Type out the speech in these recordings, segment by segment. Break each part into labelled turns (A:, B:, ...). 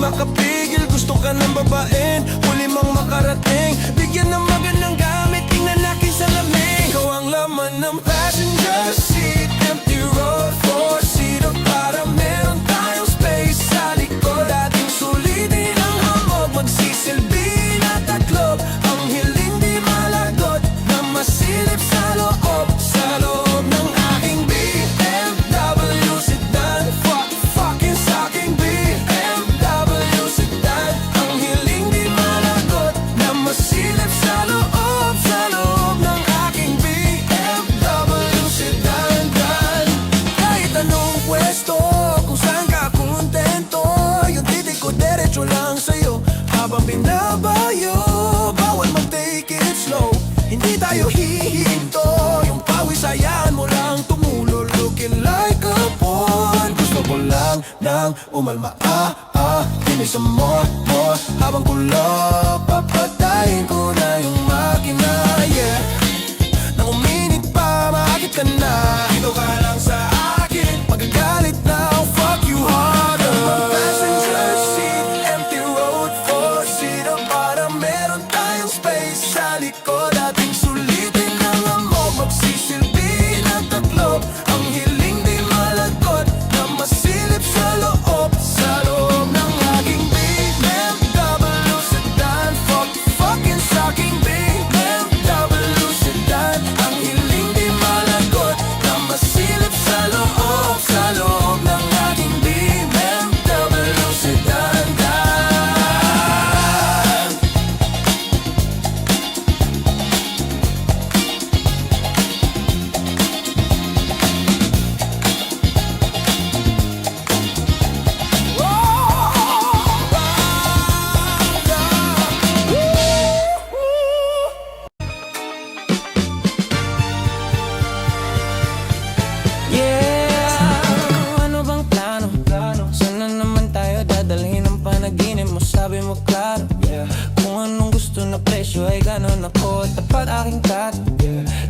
A: Makapigil, gusto ka ng babaen, huli mong makarating. Bigyan ng magandang gamit, tingnan natin sa lamig. Ikaw ang laman ng passenger seat, empty road, four-seater, para meron tayong space sa likod. Ating sulitin ang hamog, magsisilbi na tatlo. Ang hiling di malagot, na masilip sa loob ng aking BMW sedan. Fucking saking BMW sedan. Ang hiling di malagot, na masilip sa loob ng aking BMW sedan. Kahit anong pwesto, kung saan ka kontento, yung titik ko diretso lang sa'yo habang binabayo. Bawal mag-take it slow, hindi tayo hihinto. Yung pawis hayaan mo lang tumulo, looking like a porn. Gusto ko lang nang umalma, give me some more. Habang kulap, papatayin ko na yung makina, yeah. Nang uminit pa, maakit ka na. Dito ka lang sa akin, magagalit na, I'll fuck you harder. Passenger seat, empty road, four-seater, para meron tayong space sa likod. Ating sulitin ng amog, magsisilbi ng tatlo. Ang hiling di malagot, na masilip sa loob ng aking BMW sedan. Fucking saking BMW sedan. Ang hiling di malagot, na masilip sa loob ng aking BMW sedan.
B: Kung ano bang plano? Saan na naman tayo dadalhin ang panaginip mo? Sabi mo klaro, kung anong gusto na presyo ay ganon ako, tapat aking tato.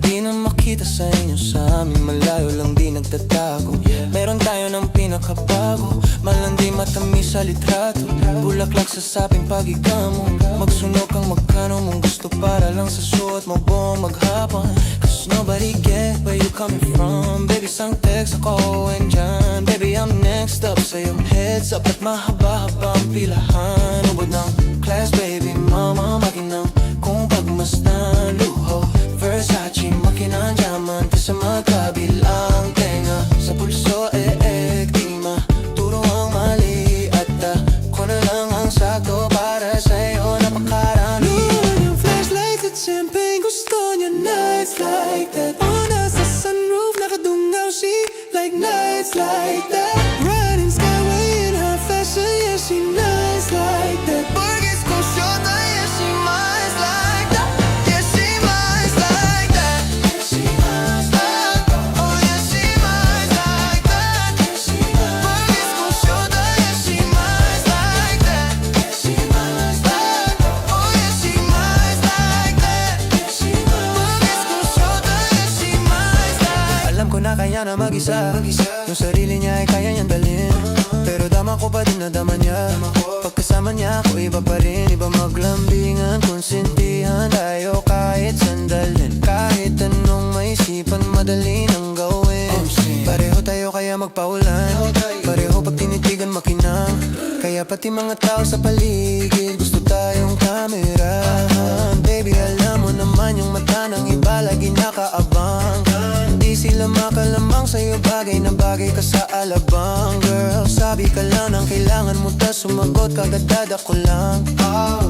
B: Di na makita sa inyo, sa amin malayo lang di nagtatago. Meron tayo ng pinakabago, malandi matamis sa litrato. Bulaklak sa saping pag-ika mo, magsunog kang magkano mong gusto para lang sa suot mo buong maghapon. Cause nobody get where you coming from. Baby, sang text ako and dyan. Baby, I'm next up sa iyong heads up. At mahaba-haba ang pilahan. Ubod ng class, baby, mama, makinang kung pagmasdan. Luho, Versace, makinang diamante sa magkabilang tenga. Sa pulso, di maturo ang mali. At ko na lang ang sakto para sa'yo, napakarami. Luho yung flashlights at champagne, gusto niya nights like that. O nasa sunroof, nakadungaw she like nights like that. Riding skyway in her fashion, yeah, she nice like that. Burgess go short, yeah, she mice like that. Yeah, she mice like that. Yeah, she mice like that. Oh, yeah, she mice like that. Yeah, she mice. Burgess go short, yeah, she mice like that. Yeah, she mice like that. Oh, yeah, she mice like that. Yeah, she mice. Burgess go short, yeah, she mice like. Alam ko na kaya na mag-isa, yung sarili niya ay kaya niyang dalhin. Pero dama ko pa din na dama niya. Pagkasama niya ako iba pa rin. Iba maglambingan, konsintihan tayo kahit sandalin. Kahit anong maisipan, madali nang gawin. Pareho tayo kaya magpaulan. Pareho pag tinitigan makinang. Kaya pati mga tao sa paligid gusto tayong kamerahan. Baby, alam mo naman yung mata ng iba lagi nakaabang. Di sila Malama ka lamang sa'yo, bagay na bagay ka sa alabang. Girl, sabi ka lang ng kailangan mo, tas sumagot kagad ko lang.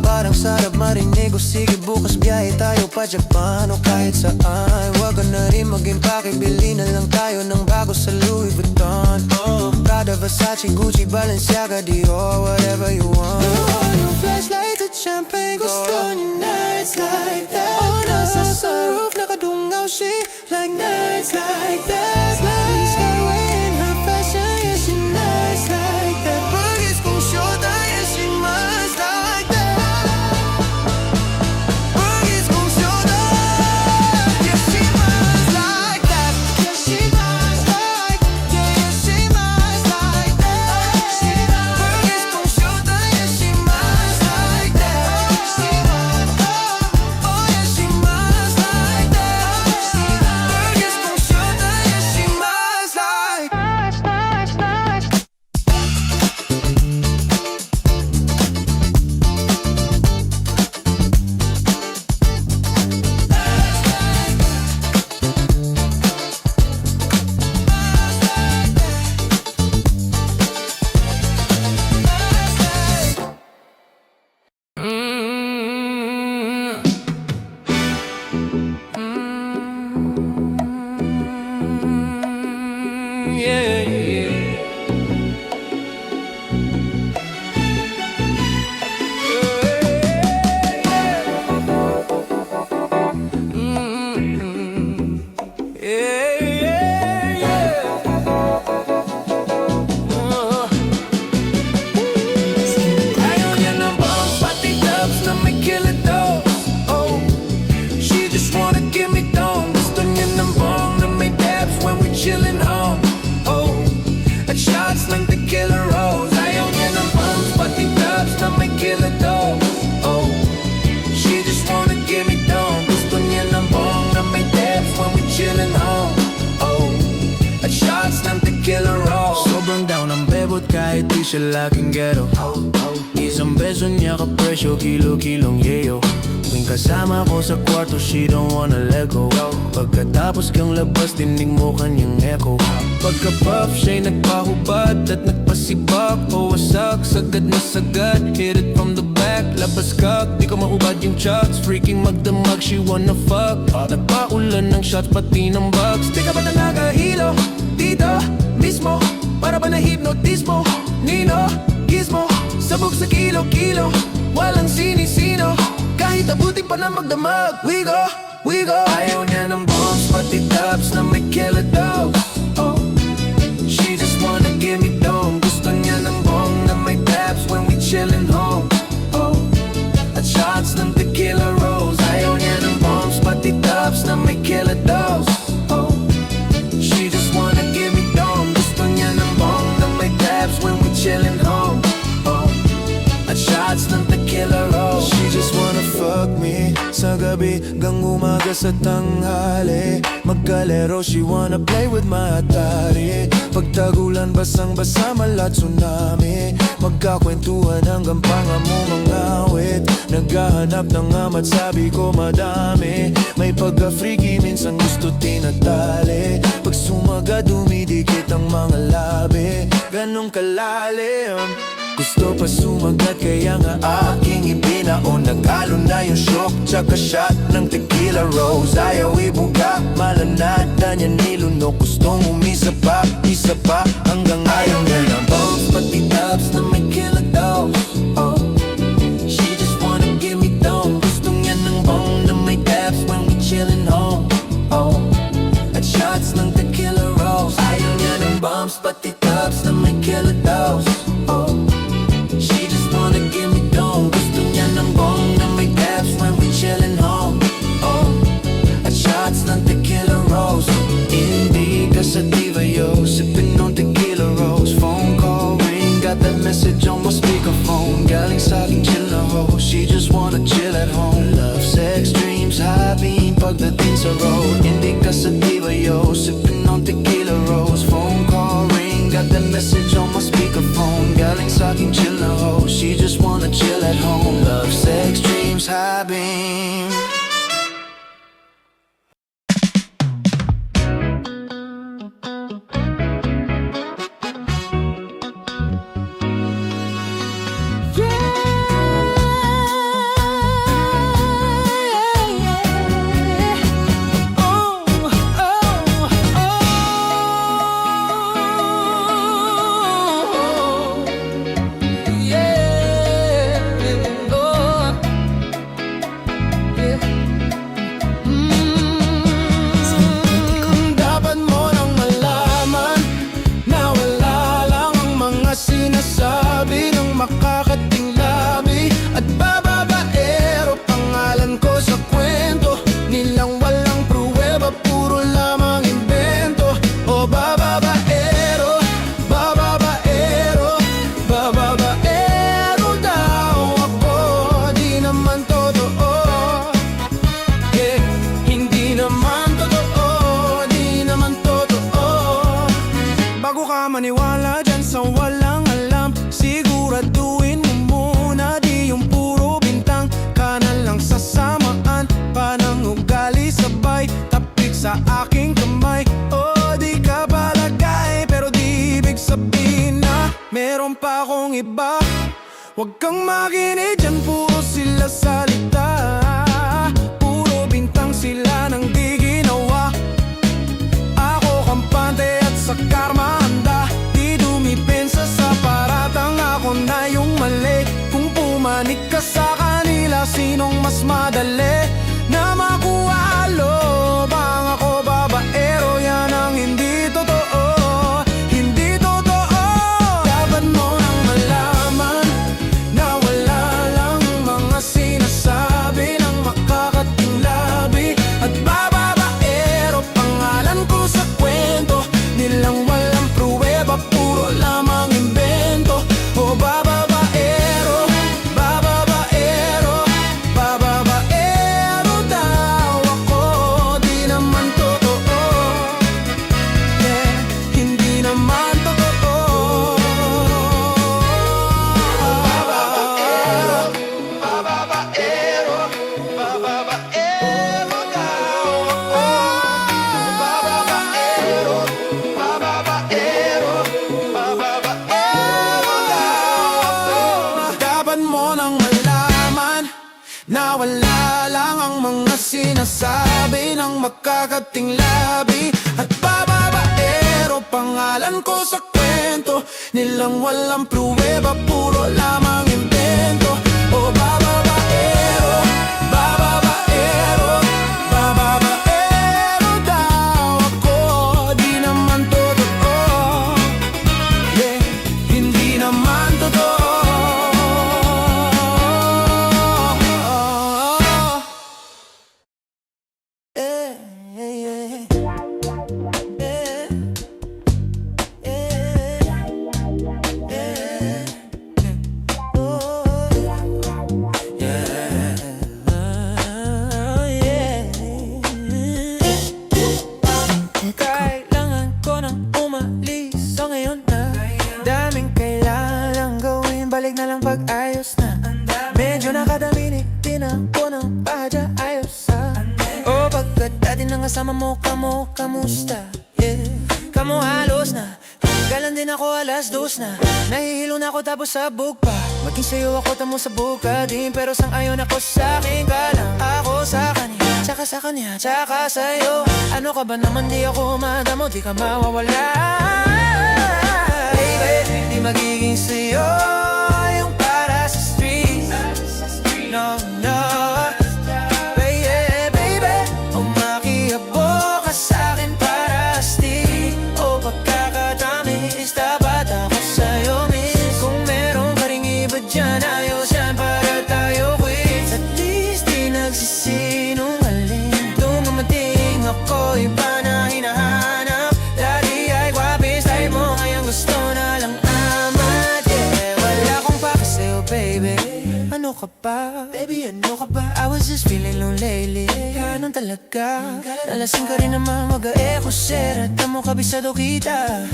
B: Parang sarap marinig, o sige bukas biyahe tayo pa Japan o kahit saan. Wag ka na rin mag-impake, bili na lang tayo ng bago sa Louis Vuitton. Prada, Versace, Gucci, Balenciaga, Dior, whatever you want. Yung flashlight at champagne, gusto niya nights like that. Oh, nasa sunroof, nakadungaw she like nights like that. Smiling skyway in her fashion, yeah, she nights like that. Burgers kung syota, yeah, she must like that. Burgers kung syota, yeah, she must like that. Yeah, she must like, yeah, she must like that. Burgers kung syota, yeah, she must like that. Oh, yeah, she must like that. Burgers kung syota, yeah, she must like. Yeah, yeah. Ayaw niya ng bombs, pati dubs na may killer daw. Oh, she just wanna give me dome. Gusto niya ng bong na may dabs when we chillin' home. Oh, at shots like the killer rose. Ayaw niya ng bombs, pati dubs na may killer daw. Oh, she just wanna give me dome. Gusto niya ng bong na may dabs when we chillin' home. Oh, at shots ng tequila rose. Sobrang down ang bebot kahit di siya laging ghetto. Isang beso niya ka-presyo, kilo-kilong yayo. Tuwing kasama ko sa kwarto, she don't wanna let go. Pagkatapos kang labas, dinig mo kanyang echo. Pagka-puff, siya'y nagpahubad at nagpasibak. O wasak, sagad na sagad, hit it from the back. Labas ka, di ko maubad yung chucks. Freaking magdamag, she wanna fuck. Nagpaulan ng shots, pati ng bugs. Di ka ba na nakahilo? Dito, mismo, para ba na hypnotismo? Nino, gizmo, sabog sa kilo-kilo. Walang sinisino, kahit abutin pa na magdamag. We go, we go. Ayaw niya ng bombs, pati dubs na may killer dose. Oh, she just wanna give me dome. Gusto niya ng bong na may dabs when we chillin' home. Oh, at shots ng tequila rose. Ayaw niya ng bombs, pati dubs na may killer dose. Oh, she just wanna give me dome. Gusto niya ng bong na may dabs when we chillin' home. Oh, at shots ng tequila rose. She just wanna fuck me sa gabi hanggang umaga sa tanghali. Magkalero, she wanna play with my Atari. Pagtagulan, basang-basa, mala tsunami. Magkakwentuhan hanggang pangamo mga awit. Naghahanap ng amat, sabi ko madami. May pagka-freaky, minsan gusto tinatali. Pag sumaga, dumidikit ang mga labi. Ganong kalalim, gusto pa sumagat, kaya nga aking ibinaon. Nagalo na yung shock, tsaka shot ng tequila rose. Ayaw ibuga, malanada niya nilunok. Gustong umisa pa, isa pa, hanggang ayaw niya ng bombs, pati dubs na may killer dose. Oh, she just wanna give me dome. Gusto niya ng bong na may dabs when we chillin' home. Oh, at shots ng tequila rose. Ayaw niya ng bombs, pati dubs na may killer dose. Oh, she just wanna give me dome. Gusto niya ng bong na may dabs when we chillin' home. Oh, at shots ng tequila rose. Hindi ka sa diva, yo, sippin' on tequila rose. Phone call ring, got that message on my speakerphone. Galing sa'king chill na ho, she just wanna chill at home. Love, sex, dreams, high beam, pagdating sa road. Hindi ka sa diva, yo, sippin' on tequila rose. Phone call ring, got that message on my speakerphone. Galing sa'king chill na ho, she just wanna chill at home. Love, sex, dreams, high beam.
A: maniwala dyan sa walang alam. Siguraduhin mo muna, di yung puro bintang ka na lang sasamaan. Panang ugali sabay, tapik sa aking kamay. Oh, di ka palagay, pero di ibig sabihin na meron pa akong iba. Huwag kang makinig dyan, puro sila salita. Puro bintang sila nang di ginawa. Ako kampante at sa karma handa. Di dumipensa sa paratang, ako na yung mali. Kung pumanik ka sa kanila, sinong mas madali na makuha lobang? Ako babaero, yan ang hindi totoo. Hindi totoo. Dapat mo nang malaman na wala lang mga sinasabi ng makakating labi. At bababaero, pangalan ko sa kwento nilang walang pruweba, puro lamang imbento. O bababaero, bababaero, bababaero daw ako. Di naman totoo, yeah, hindi naman totoo. Bababaero, bababaero, bababaero daw ako. Bababaero, bababaero, bababaero daw ako. Dapat mo nang malaman na wala lang ang mga sinasabi ng makakating labi. At bababaero, pangalan ko sa kwento nilang walang pruweba, puro lamang imbento. O bababaero, bababaero, bababaero daw ako. Di naman totoo, yeah, hindi naman totoo. Yeah, yeah, yeah. Kailangan ko nang umalis, so ngayon na. Daming kailangan gawin, balik na lang pag-ayos na. Medyo nakadamini, di na ako ng padya, ayos sa. O pagkadati nang kasama mo, kamusta? Yeah, kamo halos na. Galan din ako, 2:00 na. Nahihilo na ako tapos sabog pa. Maging sa'yo ako tamo sa buka din. Pero sang ayon ako sa'kin ka lang. Ako sa kanya, tsaka sa kanya, tsaka sa'yo. Ano ka ba naman, di ako madamo, di ka mawawala. Baby, di magiging sa'yo yung para sa street. No, no. Baby, baby, umakiabo ka sa'kin para stick. O pagkakatamis, dapat ako sa'yo miss. Kung meron ka ring iba dyan, ayos yan para tayo quit. At least di nagsisinungaling. Dumating ako, iba na hinahanap. Dati ay guwapis, tayo mo ngayon gusto na lang amat. Yeah, wala akong paka sa'yo, baby. Ano ka ba? Baby, ano ka ba? I was just feeling low lately. Ganun talaga. Nalasing ka rin naman, mag-a-echo share. At mo kabisado kita.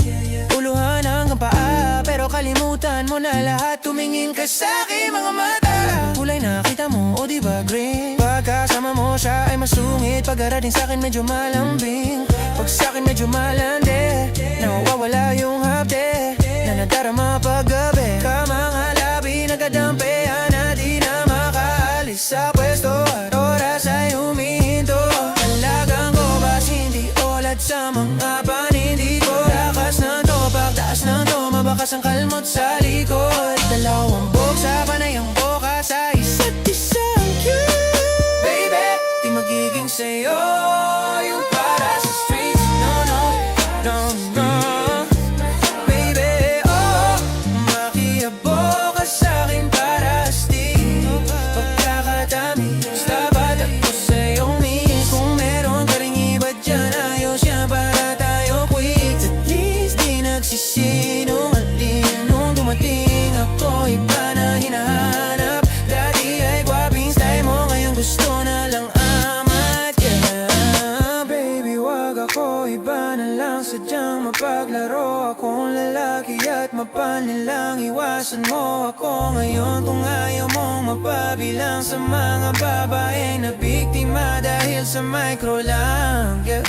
A: Uluhan hanggang paa, pero kalimutan mo na lahat. Tumingin ka sa'kin mga mata. Kulay nakita mo, o diba green? Pagkasama mo siya ay masungit. Pag-arating sa'kin medyo malambing. Pag sa'kin medyo malandi, nawawala yung hapde na nadarama paggabi. Kamang halabi, nagadampihan na di na makaalis sa pwesto. At oras ay humihinto. Talagang ko ba hindi olad sa mga panindi ko? Lakas ng topak, taas ng toma, bakas ang kalmot sa likod. Dalawang buksa, panayang boka sa isa't isang cute. Baby, di magiging sa'yo yung para sa streets. No, no, no, no. Baby, oh, makiabo ka sa'kin para stick. Pagkakatamis, dapat ako sa'yo miss. Kung meron ka ring iba dyan, ayos yan para tayo quit. At least di nagsisinungaling. Nung dumating ako, iba na hinahanap. Dati ay guwaping style mo, ngayon gusto na lang amat. Yeah, baby, wag ako, iba na lang
B: sadyang mapaglaro. Akong lalaki at mapanlilang iwasan mo ako ngayon. Kung ayaw mong mapabilang sa mga babae na biktima dahil sa micro lang. Yeah,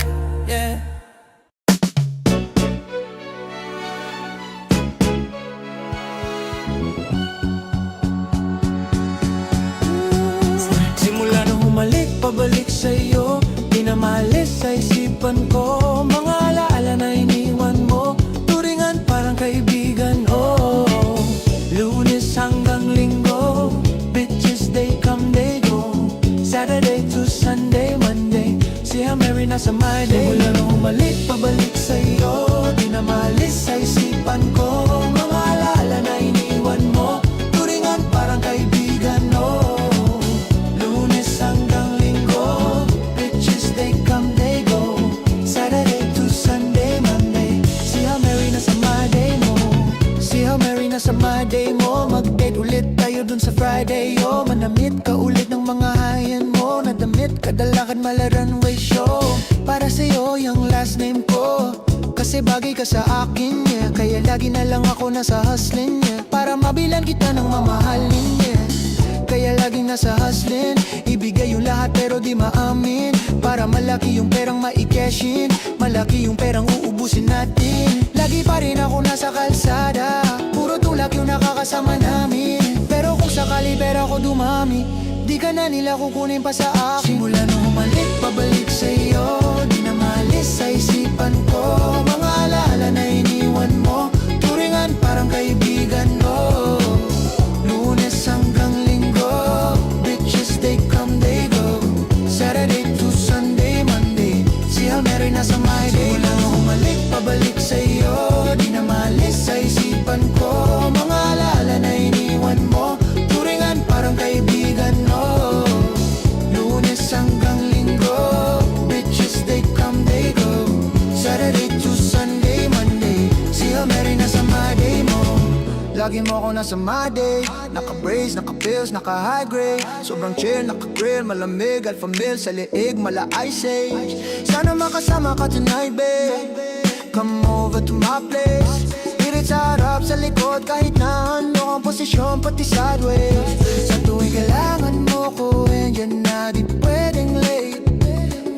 B: yeah. Simula nung humalik, pabalik sa'yo, di na maalis sa isipan ko. Mga alaala na iniwan mo, turingan parang kaibigan, oh. Lunes hanggang Linggo, bitches they come, they go. Saturday to Sunday, Monday, si Mary nasa my day. Simula nung humalik, pabalik sa'yo, di na maalis sa isipan ko. Mga alaala na iniwan mo, turingan parang kaibigan, oh. Lunes hanggang Linggo, bitches they come, they go. Saturday to Sunday, Monday, si Mary nasa my day mo. Si Mary nasa my day mo. Mag-date ulit tayo dun sa Friday, oh. Manamit ka ulit ng mga hayan mo. Nadamit, kadalakan mala runway show. Para sa'yo yung last name ko, kasi bagay ka sa akin, yeah. Kaya lagi na lang ako nasa hustling, yeah. Para mabilan kita ng mamahalin, yeah. Kaya laging nasa hustling, ibigay yung lahat pero di maamin. Para malaki yung perang maikeshin, malaki yung perang uubusin natin. Lagi pa rin ako nasa kalsada, puro tulak yung nakakasama namin. Pero kung sakali pera ko dumami, di ka na nila kukunin pa sa akin. Simula nung humalik, pabalik sa'yo, di na maalis sa isipan ko. Mga alaala na iniwan mo, turingan parang kaibigan, oh. Lunes hanggang Linggo, bitches they come, they go. Saturday to Sunday, Monday, si Mary nasa my day. Simula nung humalik, pabalik sa'yo, di na maalis sa isipan ko. Mga alaala na iniwan mo, turingan parang kaibigan, oh. Lunes hanggang Linggo, bitches they come, they go. Saturday to Sunday, Monday, si Mary nasa my day mo. Lagi mo ako nasa my day, naka-brace, naka-pills, naka-high grade. Sobrang chill, naka-grill, malamig, alpha meal sa liig, mala ice age. Sana makasama ka tonight, babe. Come over to my place. Pilit sa harap, sa likod, kahit na ano ang posisyon, pati sideways. Sa tuwing kailangan mo ko, andyan na, di pwedeng late.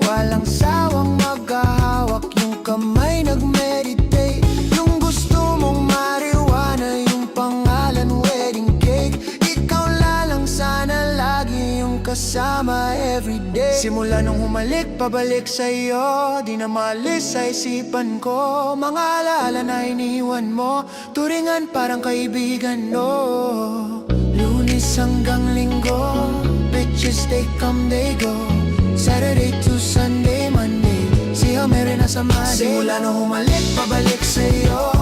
B: Walang sawang maghahawak, yung kamay nag-meditate. Yung gusto mong marijuana, yung pangalan wedding cake. Ikaw lang sana lagi yung kasama everyday. Simula nung humalik, pabalik sa'yo, di na maalis sa isipan ko. Mga alaala na iniwan mo, turingan parang kaibigan, no. Lunes hanggang Linggo, bitches they come, they go. Saturday to Sunday, Monday, si Mary nasa my day. Simula nung humalik, pabalik sa'yo,